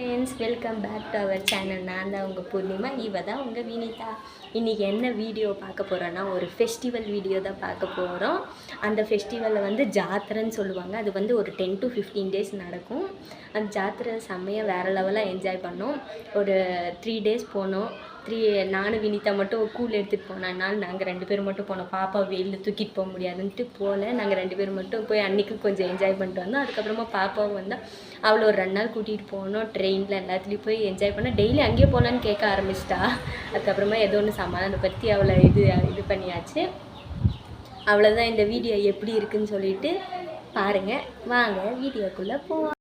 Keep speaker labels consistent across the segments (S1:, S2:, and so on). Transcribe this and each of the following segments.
S1: Friends, welcome back to our channel. நான் தான் உங்கள் பூர்ணிமா, இவ தான் உங்கள் வினிதா. இன்றைக்கி என்ன வீடியோ பார்க்க போகிறோன்னா, ஒரு ஃபெஸ்டிவல் வீடியோ தான் பார்க்க போகிறோம். அந்த ஃபெஸ்டிவலில் வந்து ஜாத்திரைன்னு சொல்லுவாங்க. அது வந்து ஒரு 10 to 15 days நடக்கும். அந்த ஜாத்திரை செம்மையாக வேறு லெவலாக என்ஜாய் பண்ணோம். ஒரு 3 days போனோம். நானும் வினிதா மட்டும் கூல் எடுத்துகிட்டு போனதுனால நாங்கள் 2 பேரும் மட்டும் போனோம். பாப்பா வெயிலில் தூக்கிட்டு போக முடியாதுன்ட்டு போகல. நாங்கள் 2 பேரும் மட்டும் போய் அன்றைக்கி கொஞ்சம் என்ஜாய் பண்ணிட்டு வந்தோம். அதுக்கப்புறமா பாப்பாவும் வந்தால் அவளை ஒரு 2 நாள் கூட்டிகிட்டு போனோம். ட்ரெயினில் எல்லாத்துலேயும் போய் என்ஜாய் பண்ணோம். டெய்லி அங்கேயே போகலான்னு கேட்க ஆரம்பிச்சிட்டா. அதுக்கப்புறமா ஏதோ ஒன்று சமாதானப்படுத்தி அவளை இது பண்ணியாச்சு. அவ்வளோதான். இந்த வீடியோ எப்படி இருக்குன்னு சொல்லிட்டு பாருங்கள். வாங்க வீடியோக்குள்ளே போவோம்.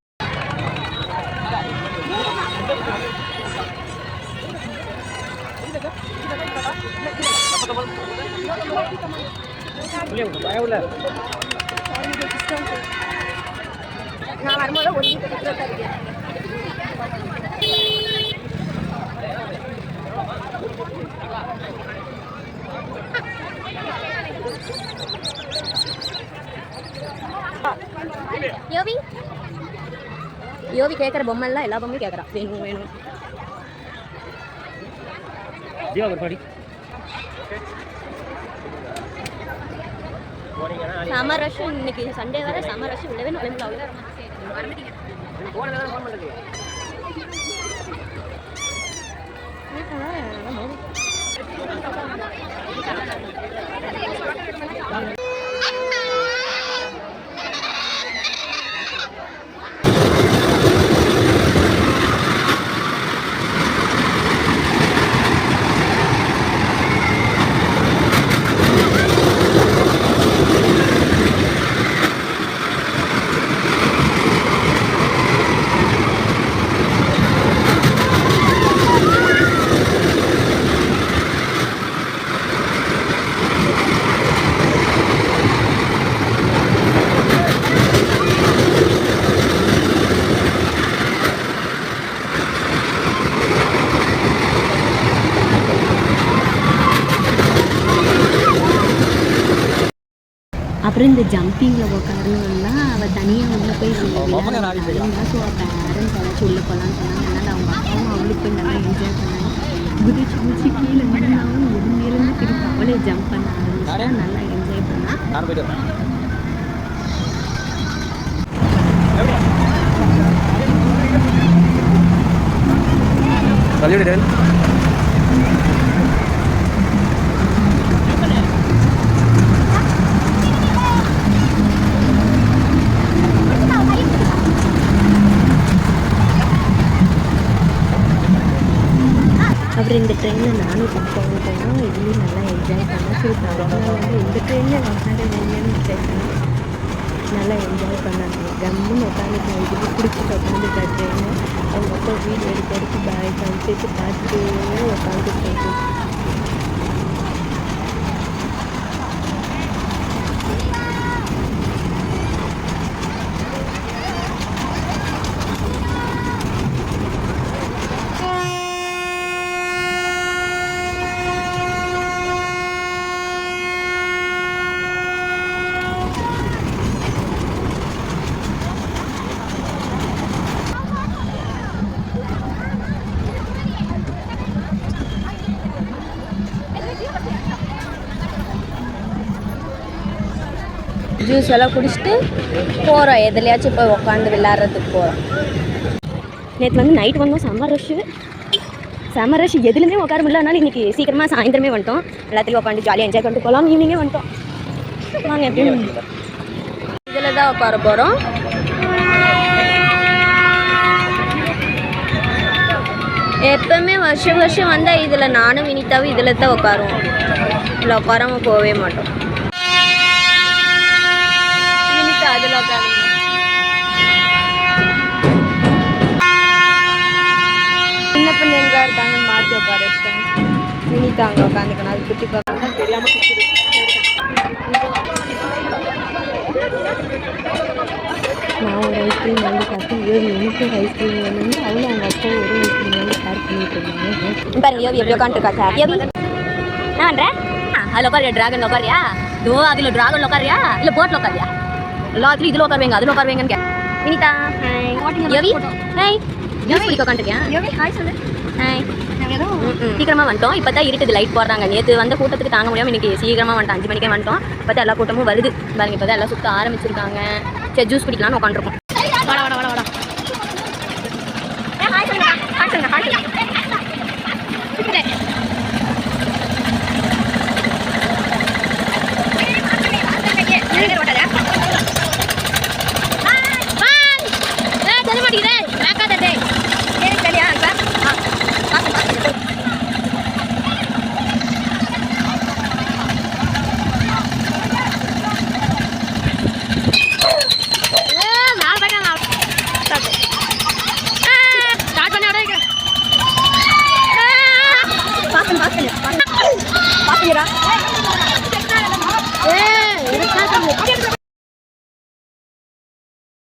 S1: நான் வரும்போது ஒரு யோவி கேட்குற பொம்மைலாம் எல்லா பொம்மையும் கேட்குறான். வேணும் வேணும். சம்மர் ரஷ் இன்னைக்கு சண்டே வர சம்மர் ரஷ் உள்ளவே நுழைமுல அவ்வளோ அப்புறம் இந்த ஜம்பிங்கில் உட்காரணுன்னா அவள் தனியாக உள்ளே போய் ஸோ அவள் பேரண்ட்ஸ் ஏதாச்சும் உள்ளே போகலான்னு சொன்னாங்க. அதனால் அவங்க அப்பாவும் அவளுக்கு போய் நல்லா என்ஜாய் பண்ணாங்க. குதிச்சு கீழே விழுந்தாலும் இருந்து திருப்பி அவளே ஜம்ப் பண்ண ஆரம்பிச்சா. நல்லா என்ஜாய் பண்ணா. அப்புறம் இந்த ட்ரெயினில் நானும் கம்ஃபர்ட் போனோம். இதுலேயும் நல்லா என்ஜாய் பண்ணேன். சரி அதனால் வந்து இந்த ட்ரெயினில் உட்காந்து என்ஜாய் பண்ணேன். நல்லா என்ஜாய் பண்ணாங்க. கம்முன்னு உட்காந்துட்டு இதுக்கு பிடிச்சிட்டு உட்காந்துட்டா ட்ரெயினு. அவங்க அப்பா வீடு எடுத்து பாய் காமிச்சிட்டு பார்த்துட்டு உட்காந்துட்டு ஜூஸ் எல்லாம் குடிச்சிட்டு போகிறோம். எதுலையாச்சும் போய் உட்காந்து விளையாடுறதுக்கு போகிறோம். நேற்று வந்து நைட் வந்தோம். சம்மர் ரஷ் எதுலேயுமே உட்கார முடியலனாலும் இன்றைக்கி சீக்கிரமாக சாயந்தரமே வந்துட்டோம். எல்லாத்துலேயும் உட்காந்து ஜாலியாக என்ஜாய் பண்ணிட்டு போகலாம். ஈவினிங்கே வந்துட்டோம். நாங்கள் எப்படியும் இதில் தான் உட்கார போகிறோம். எப்போவுமே வருஷம் வந்தால் இதில் நானும் வினிதாவும் இதில் தான் உட்காருவோம். இதில் உட்காராமல் போகவே மாட்டோம். அதில் உட்காந்து சின்ன பிள்ளை எங்கே இருக்காங்கன்னு மாற்றி உட்கார வச்சுட்டாங்க. வினிதா அங்கே உட்காந்துக்கணும். அது குட்டி பார்க்க தெரியாமல் நான் ஒரு ஐஸ்கிரீம் வாங்கி பார்த்து எனக்கு ஒரு ஐஸ்கிரீம் வேணும்னு அவளும் அவங்க அப்பா ஒரு ஐஸ்கிரீம் வாங்கி ஷேர் பண்ணிட்டு இருந்தாங்க. பாருங்க யோவி எப்படி உட்காந்துருக்கா சார். யோவி நான் பண்ணுறேன். அதில் உட்காரியா? ட்ராகன் உட்காரியா? தோ அதில் ட்ராகன் உட்காரியா? இல்லை போட்டில் உட்காரியா? எல்லாத்துலையும் இதில் உட்காருவேங்க அதில் உட்காருவேங்கன்னு Vinitha hi Yogi hi juice குடிக்க உட்காந்துருக்கேன்.
S2: ஹாய் சொல்லு.
S1: ஹாய். சீக்கிரமாக வந்துட்டோம். இப்போ தான் இருட்டுது, லைட் போடுறாங்க. நேற்று வந்த கூட்டத்துக்கு தாங்க முடியாமல் இன்றைக்கி சீக்கிரமாக வந்துட்டோம். 5 மணிக்கே வந்துட்டோம். இப்போ தான் எல்லா கூட்டமும் வருது பாருங்க. இப்போ தான் எல்லாம் சுற்ற ஆரம்பிச்சிருக்காங்க. சரி ஜூஸ் குடிக்கலாம்னு உட்காந்துருக்கோம்.